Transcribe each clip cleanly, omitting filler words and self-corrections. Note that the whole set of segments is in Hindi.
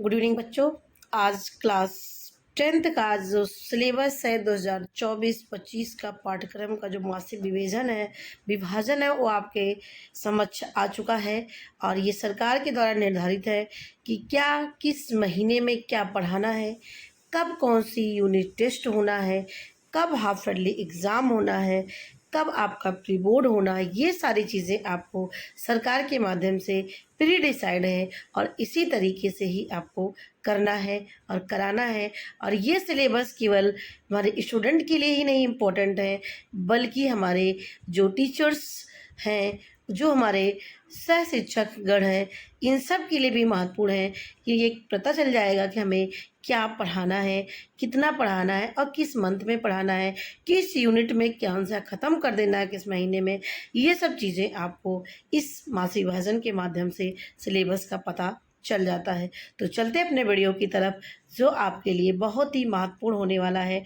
गुड इवनिंग बच्चों। आज क्लास 10th का जो सिलेबस है 2024-25 का पाठ्यक्रम का जो मासिक विभाजन है वो आपके समक्ष आ चुका है। और ये सरकार के द्वारा निर्धारित है कि क्या किस महीने में क्या पढ़ाना है, कब कौन सी यूनिट टेस्ट होना है, कब हाफ ईयरली एग्ज़ाम होना है, कब आपका प्री बोर्ड होना है। ये सारी चीज़ें आपको सरकार के माध्यम से प्री डिसाइड है और इसी तरीके से ही आपको करना है और कराना है। और ये सिलेबस केवल हमारे स्टूडेंट के लिए ही नहीं इम्पोर्टेंट है, बल्कि हमारे जो टीचर्स हैं, जो हमारे सह शिक्षक गण हैं, इन सब के लिए भी महत्वपूर्ण है कि ये पता चल जाएगा कि हमें क्या पढ़ाना है, कितना पढ़ाना है और किस मंथ में पढ़ाना है, किस यूनिट में कौन सा ख़त्म कर देना है, किस महीने में। ये सब चीज़ें आपको इस मासिक विभाजन के माध्यम से सिलेबस का पता चल जाता है। तो चलते अपने वीडियो की तरफ, जो आपके लिए बहुत ही महत्वपूर्ण होने वाला है।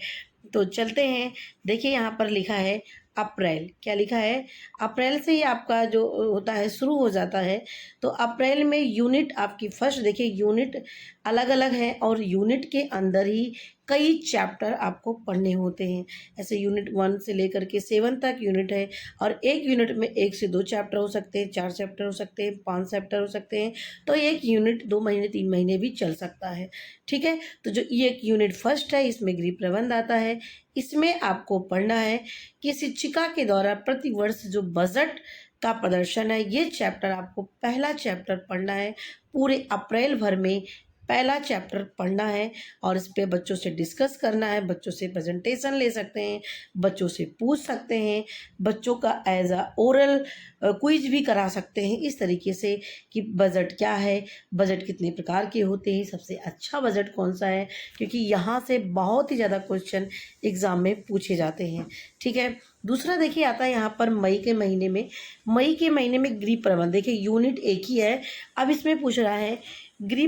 तो चलते हैं। देखिए यहाँ पर लिखा है अप्रैल। क्या लिखा है? अप्रैल से ही आपका जो होता है शुरू हो जाता है। तो अप्रैल में यूनिट आपकी फर्स्ट, देखिए यूनिट अलग अलग है और यूनिट के अंदर ही कई चैप्टर आपको पढ़ने होते हैं। ऐसे यूनिट 1 से लेकर के 7 तक यूनिट है और एक यूनिट में 1 से 2 चैप्टर हो सकते हैं, 4 चैप्टर हो सकते हैं, 5 चैप्टर हो सकते हैं। तो एक यूनिट 2 महीने 3 महीने भी चल सकता है। ठीक है, तो जो ये एक यूनिट फर्स्ट है, इसमें गृह प्रबंध आता है। इसमें आपको पढ़ना है कि शिक्षिका के द्वारा प्रतिवर्ष जो बजट का प्रदर्शन है, ये चैप्टर आपको पहला चैप्टर पढ़ना है। पूरे अप्रैल भर में पहला चैप्टर पढ़ना है और इस पे बच्चों से डिस्कस करना है, बच्चों से प्रेजेंटेशन ले सकते हैं, बच्चों से पूछ सकते हैं, बच्चों का एज अ ओरल क्विज भी करा सकते हैं। इस तरीके से कि बजट क्या है, बजट कितने प्रकार के होते हैं, सबसे अच्छा बजट कौन सा है, क्योंकि यहाँ से बहुत ही ज़्यादा क्वेश्चन एग्ज़ाम में पूछे जाते हैं। ठीक है, दूसरा देखिए आता है यहाँ पर मई के महीने में गृह प्रबंध। देखिए यूनिट एक ही है, अब इसमें पूछ रहा है गृह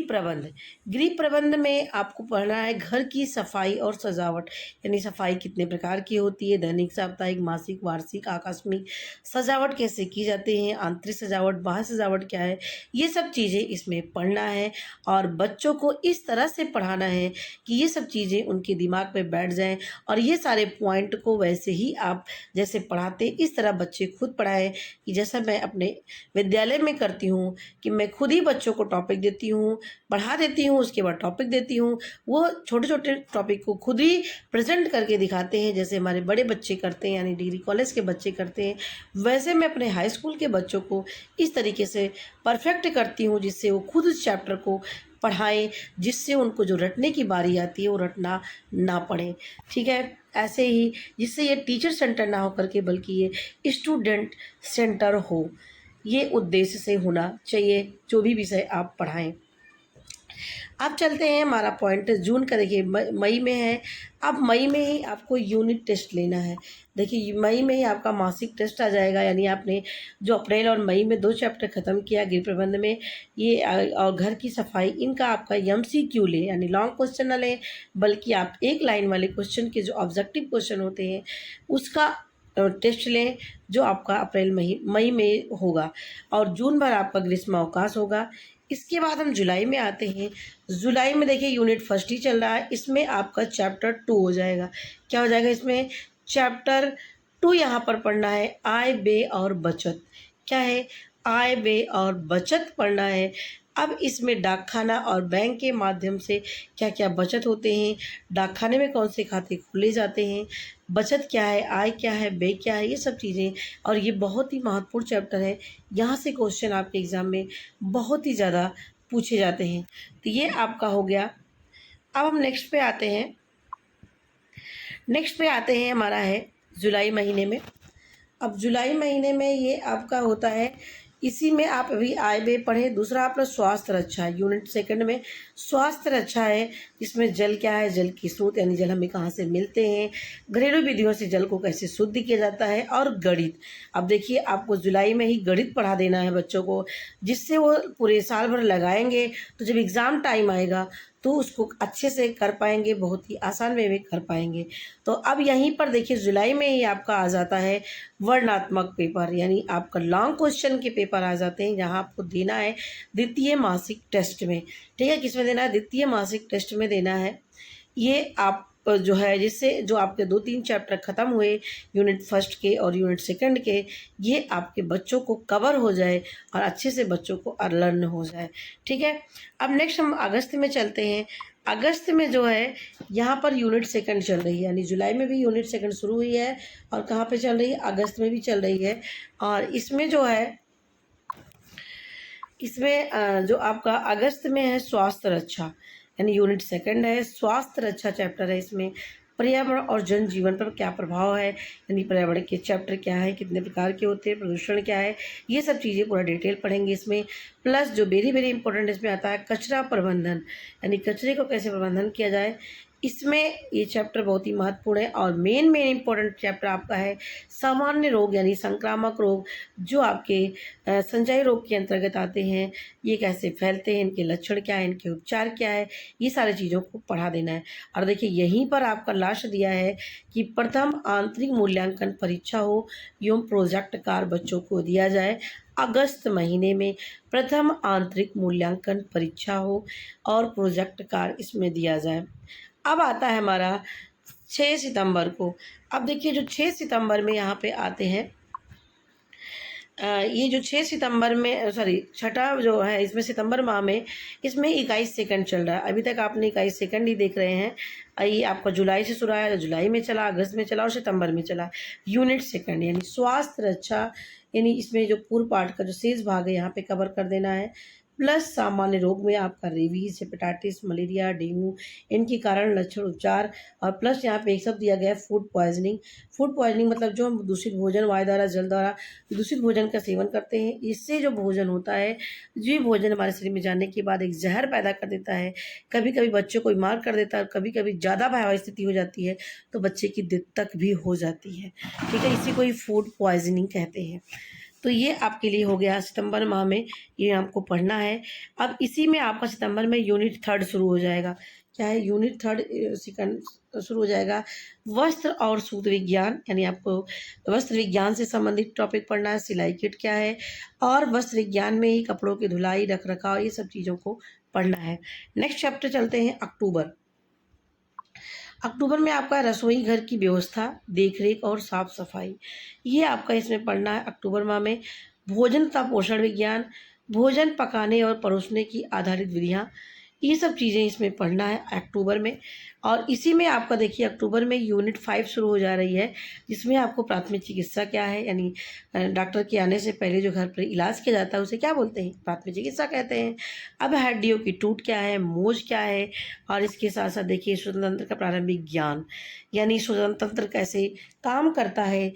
प्रबंध में आपको पढ़ना है घर की सफाई और सजावट। यानी सफाई कितने प्रकार की होती है, दैनिक, साप्ताहिक, मासिक, वार्षिक, आकस्मिक, सजावट कैसे की जाती है, आंतरिक सजावट, बाह्य सजावट क्या है, ये सब चीज़ें इसमें पढ़ना है। और बच्चों को इस तरह से पढ़ाना है कि ये सब चीज़ें उनके दिमाग में बैठ जाएं और ये सारे पॉइंट को वैसे ही आप जैसे पढ़ाते इस तरह बच्चे खुद पढ़ाएं। कि जैसा मैं अपने विद्यालय में करती हूँ कि मैं खुद ही बच्चों को टॉपिक देती हूँ, पढ़ा देती हूँ, उसके बाद टॉपिक देती हूँ, वो छोटे छोटे टॉपिक को खुद ही प्रेजेंट करके दिखाते हैं, जैसे हमारे बड़े बच्चे करते हैं, यानी डिग्री कॉलेज के बच्चे करते हैं। वैसे मैं अपने हाई स्कूल के बच्चों को इस तरीके से परफेक्ट करती हूँ जिससे वो खुद उस चैप्टर को पढ़ाएं, जिससे उनको जो रटने की बारी आती है वो रटना ना पड़े। ठीक है, ऐसे ही जिससे ये टीचर सेंटर ना हो करके बल्कि ये स्टूडेंट सेंटर हो, ये उद्देश्य से होना चाहिए जो भी विषय आप पढ़ाएं। अब चलते हैं, हमारा पॉइंट जून का देखिए मई में है। अब मई में ही आपको यूनिट टेस्ट लेना है। देखिए मई में ही आपका मासिक टेस्ट आ जाएगा, यानी आपने जो अप्रैल और मई में 2 चैप्टर ख़त्म किया गृह प्रबंध में, ये और घर की सफाई, इनका आपका MCQ ले, यानी लॉन्ग क्वेश्चन न लें, बल्कि आप एक लाइन वाले क्वेश्चन के जो ऑब्जेक्टिव क्वेश्चन होते हैं उसका टेस्ट लें, जो आपका अप्रैल मई में होगा। और जून भर आपका ग्रीष्म अवकाश होगा। इसके बाद हम जुलाई में आते हैं। जुलाई में देखिए यूनिट फर्स्ट ही चल रहा है, इसमें आपका चैप्टर 2 हो जाएगा। क्या हो जाएगा इसमें? चैप्टर 2 यहाँ पर पढ़ना है आय व्यय और बचत। क्या है? आय व्यय और बचत पढ़ना है। अब इसमें डाकखाना और बैंक के माध्यम से क्या क्या बचत होते हैं, डाकखाने में कौन से खाते खोले जाते हैं, बचत क्या है, आय क्या है, व्यय क्या है, ये सब चीज़ें। और ये बहुत ही महत्वपूर्ण चैप्टर है, यहाँ से क्वेश्चन आपके एग्ज़ाम में बहुत ही ज़्यादा पूछे जाते हैं। तो ये आपका हो गया। अब हम नेक्स्ट पे आते हैं, हमारा है जुलाई महीने में। अब जुलाई महीने में ये आपका होता है, इसी में आप अभी आय व्यय पढ़े। दूसरा आपका स्वास्थ्य रक्षा है, यूनिट सेकंड में स्वास्थ्य रक्षा है, जिसमें जल क्या है, जल की स्रोत यानी जल हमें कहाँ से मिलते हैं, घरेलू विधियों से जल को कैसे शुद्ध किया जाता है, और गणित। अब देखिए आपको जुलाई में ही गणित पढ़ा देना है बच्चों को, जिससे वो पूरे साल भर लगाएंगे, तो जब एग्ज़ाम टाइम आएगा तो उसको अच्छे से कर पाएंगे, बहुत ही आसान वे में कर पाएंगे। तो अब यहीं पर देखिए जुलाई में ही आपका आ जाता है वर्णनात्मक पेपर, यानी आपका लॉन्ग क्वेश्चन के पेपर आ जाते हैं, जहाँ आपको देना है द्वितीय मासिक टेस्ट में। ठीक है, किसमें देना है? द्वितीय मासिक टेस्ट में देना है। ये आप जो है जिससे जो आपके 2-3 चैप्टर ख़त्म हुए यूनिट फर्स्ट के और यूनिट सेकंड के, ये आपके बच्चों को कवर हो जाए और अच्छे से बच्चों को लर्न हो जाए। ठीक है, अब नेक्स्ट हम अगस्त में चलते हैं। अगस्त में जो है यहाँ पर यूनिट सेकंड चल रही है, यानी जुलाई में भी यूनिट सेकंड शुरू हुई है और कहाँ पे चल रही है? अगस्त में भी चल रही है। और इसमें जो है इसमें जो आपका अगस्त में है स्वास्थ्य रक्षा, यानी यूनिट सेकंड है, स्वास्थ्य रक्षा चैप्टर है। इसमें पर्यावरण और जनजीवन पर क्या प्रभाव है, यानी पर्यावरण के चैप्टर क्या है, कितने प्रकार के होते हैं, प्रदूषण क्या है, ये सब चीज़ें पूरा डिटेल पढ़ेंगे इसमें। प्लस जो वेरी वेरी इंपॉर्टेंट इसमें आता है कचरा प्रबंधन, यानी कचरे को कैसे प्रबंधन किया जाए, इसमें ये चैप्टर बहुत ही महत्वपूर्ण है। और मेन इंपॉर्टेंट चैप्टर आपका है सामान्य रोग, यानी संक्रामक रोग, जो आपके संचारी रोग के अंतर्गत आते हैं। ये कैसे फैलते हैं, इनके लक्षण क्या है, इनके उपचार क्या है, ये सारी चीज़ों को पढ़ा देना है। और देखिए यहीं पर आपका लास्ट दिया है कि प्रथम आंतरिक मूल्यांकन परीक्षा हो एवं प्रोजेक्ट कार्य बच्चों को दिया जाए। अगस्त महीने में प्रथम आंतरिक मूल्यांकन परीक्षा हो और प्रोजेक्ट कार्य इसमें दिया जाए। अब आता है हमारा 6 सितंबर को। अब देखिए जो 6 सितंबर में यहाँ पे आते हैं, ये जो 6 सितंबर में छठा जो है इसमें सितंबर माह में इसमें 21 सेकंड चल रहा है। अभी तक आपने 21 सेकंड ही देख रहे हैं। ये आपका जुलाई से शुरू आया, जुलाई में चला, अगस्त में चला और सितंबर में चला। यूनिट सेकंड यानी स्वास्थ्य रक्षा, यानी इसमें जो पूर्व पाठ का जो शेष भाग है यहाँ पे कवर कर देना है। प्लस सामान्य रोग में आपका रेबीज, हेपेटाइटिस, मलेरिया, डेंगू, इनके कारण लक्षण, उपचार। और प्लस यहाँ पे एक शब्द दिया गया है फूड पॉइजनिंग। फूड पॉइजनिंग मतलब जो हम दूषित भोजन, वायु द्वारा, जल द्वारा दूषित भोजन का सेवन करते हैं, इससे जो भोजन होता है, ये भोजन हमारे शरीर में जाने के बाद एक जहर पैदा कर देता है। कभी कभी बच्चों को बीमार कर देता है, कभी कभी ज़्यादा भयावह स्थिति हो जाती है तो बच्चे की डेथ तक भी हो जाती है। ठीक है, इसी को ही फूड पॉइजनिंग कहते हैं। तो ये आपके लिए हो गया सितंबर माह में, ये आपको पढ़ना है। अब इसी में आपका सितंबर में यूनिट थर्ड शुरू हो जाएगा। क्या है? यूनिट थर्ड सेकंड शुरू हो जाएगा। वस्त्र और सूत विज्ञान, यानी आपको वस्त्र विज्ञान से संबंधित टॉपिक पढ़ना है। सिलाई किट क्या है, और वस्त्र विज्ञान में ही कपड़ों की धुलाई, रख रखाव, ये सब चीज़ों को पढ़ना है। नेक्स्ट चैप्टर चलते हैं अक्टूबर। अक्टूबर में आपका रसोई घर की व्यवस्था, देखरेख और साफ सफाई, ये आपका इसमें पढ़ना है अक्टूबर माह में। भोजन तथा पोषण विज्ञान, भोजन पकाने और परोसने की आधारित विधियाँ, ये सब चीज़ें इसमें पढ़ना है अक्टूबर में। और इसी में आपका देखिए अक्टूबर में यूनिट 5 शुरू हो जा रही है, जिसमें आपको प्राथमिक चिकित्सा क्या है, यानी डॉक्टर के आने से पहले जो घर पर इलाज किया जाता है उसे क्या बोलते हैं? प्राथमिक चिकित्सा कहते हैं। अब हड्डियों की टूट क्या है, मोच क्या है, और इसके साथ साथ देखिए स्वतंत्र का प्रारंभिक ज्ञान, यानी स्वतंत्र कैसे काम करता है,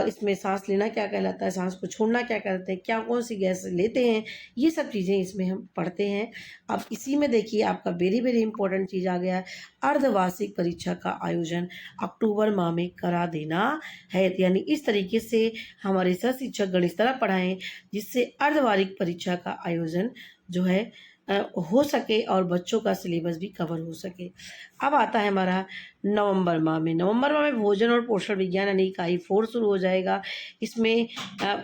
इसमें सांस लेना क्या कहलाता है, सांस को छोड़ना क्या कहते हैं, क्या कौन सी गैस लेते हैं, ये सब चीज़ें इसमें हम पढ़ते हैं। अब इसी में देखिए आपका वेरी वेरी इंपॉर्टेंट चीज़ आ गया है, अर्धवार्षिक परीक्षा का आयोजन अक्टूबर माह में करा देना है। यानी इस तरीके से हमारे सह शिक्षक गण इस तरह पढ़ाएं जिससे अर्धवार्षिक परीक्षा का आयोजन जो है हो सके और बच्चों का सिलेबस भी कवर हो सके। अब आता है हमारा नवंबर माह में। नवंबर माह में भोजन और पोषण विज्ञान यानी इकाई 4 शुरू हो जाएगा। इसमें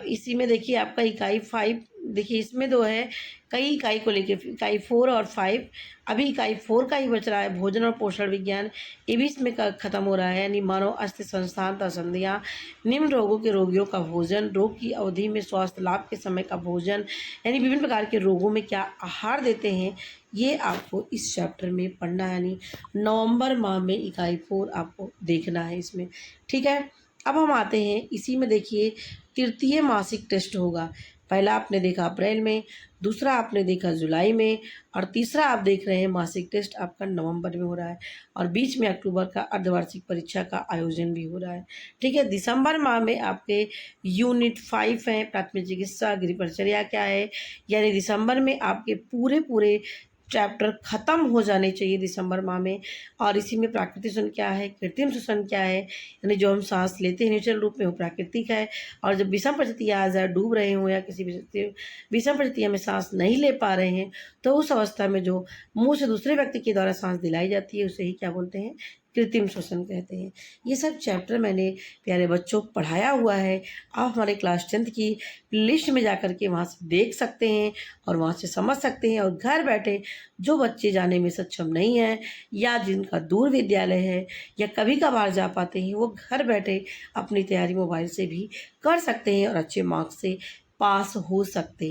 इसी में देखिए आपका इकाई 5, देखिए इसमें दो है, कई इकाई को लेके इकाई 4 और 5। अभी इकाई 4 का ही बच रहा है, भोजन और पोषण विज्ञान, ये भी इसमें खत्म हो रहा है। यानी मानव अस्थि संस्थान तथा संधियाँ, निम्न रोगों के रोगियों का भोजन, रोग की अवधि में स्वास्थ्य लाभ के समय का भोजन, यानी विभिन्न प्रकार के रोगों में क्या आहार देते हैं, ये आपको इस चैप्टर में पढ़ना है। यानी नवंबर माह में इकाई 4 आपको देखना है इसमें। ठीक है, अब हम आते हैं इसी में देखिए तृतीय मासिक टेस्ट होगा। पहला आपने देखा अप्रैल में, दूसरा आपने देखा जुलाई में, और तीसरा आप देख रहे हैं मासिक टेस्ट आपका नवंबर में हो रहा है, और बीच में अक्टूबर का अर्धवार्षिक परीक्षा का आयोजन भी हो रहा है। ठीक है, दिसंबर माह में आपके यूनिट 5 हैं, प्राथमिक चिकित्सा, गृह परिचर्या क्या है, यानी दिसंबर में आपके पूरे चैप्टर ख़त्म हो जाने चाहिए दिसंबर माह में। और इसी में प्राकृतिक श्वसन क्या है, कृत्रिम श्वसन क्या है, यानी जो हम सांस लेते हैं नेचुरल रूप में वो प्राकृतिक है, और जब विषम परिस्थितियाँ आ जाए, डूब रहे हों या किसी विषम परिस्थितियों में सांस नहीं ले पा रहे हैं, तो उस अवस्था में जो मुंह से दूसरे व्यक्ति के द्वारा सांस दिलाई जाती है उसे ही क्या बोलते हैं, कृत्रिम श्वसन कहते हैं। ये सब चैप्टर मैंने प्यारे बच्चों को पढ़ाया हुआ है। आप हमारे क्लास 10th की लिस्ट में जाकर के वहाँ से देख सकते हैं और वहाँ से समझ सकते हैं। और घर बैठे जो बच्चे जाने में सक्षम नहीं हैं या जिनका दूर विद्यालय है या कभी कभार जा पाते हैं, वो घर बैठे अपनी तैयारी मोबाइल से भी कर सकते हैं और अच्छे मार्क्स से पास हो सकते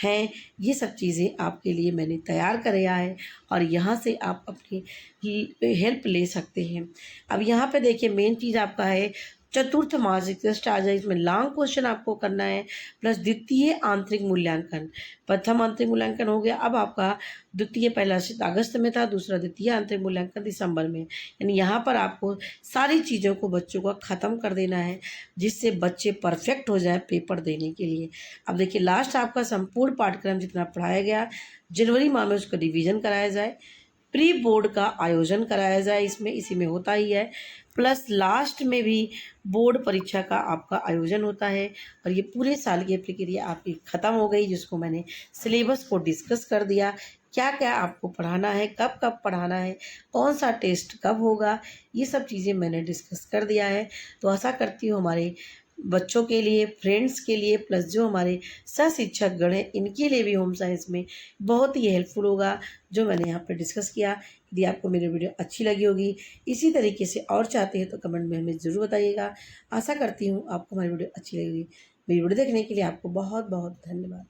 हैं। ये सब चीज़ें आपके लिए मैंने तैयार कराया है और यहाँ से आप अपनी हेल्प ले सकते हैं। अब यहाँ पे देखिए मेन चीज़ आपका है चतुर्थ मासिक टेस्ट आ जाए, इसमें लॉन्ग क्वेश्चन आपको करना है प्लस द्वितीय आंतरिक मूल्यांकन। प्रथम आंतरिक मूल्यांकन हो गया, अब आपका द्वितीय पहला अगस्त में था, दूसरा द्वितीय आंतरिक मूल्यांकन दिसंबर में। यानी यहाँ पर आपको सारी चीज़ों को बच्चों का ख़त्म कर देना है जिससे बच्चे परफेक्ट हो जाए पेपर देने के लिए। अब देखिए लास्ट आपका संपूर्ण पाठ्यक्रम जितना पढ़ाया गया जनवरी माह में उसका रिवीजन कराया जाए, प्री बोर्ड का आयोजन कराया जाए, इसमें इसी में होता ही है, प्लस लास्ट में भी बोर्ड परीक्षा का आपका आयोजन होता है। और ये पूरे साल की प्रक्रिया आपकी ख़त्म हो गई जिसको मैंने सिलेबस को डिस्कस कर दिया, क्या क्या आपको पढ़ाना है, कब कब पढ़ाना है, कौन सा टेस्ट कब होगा, ये सब चीज़ें मैंने डिस्कस कर दिया है। तो आशा करती हूँ हमारे बच्चों के लिए, फ्रेंड्स के लिए, प्लस जो हमारे सहशिक्षक गण हैं इनके लिए भी होम साइंस में बहुत ही हेल्पफुल होगा जो मैंने यहाँ पर डिस्कस किया। यदि आपको मेरी वीडियो अच्छी लगी होगी, इसी तरीके से और चाहते हैं तो कमेंट में हमें ज़रूर बताइएगा। आशा करती हूँ आपको हमारी वीडियो अच्छी लगेगी। मेरी वीडियो देखने के लिए आपको बहुत बहुत धन्यवाद।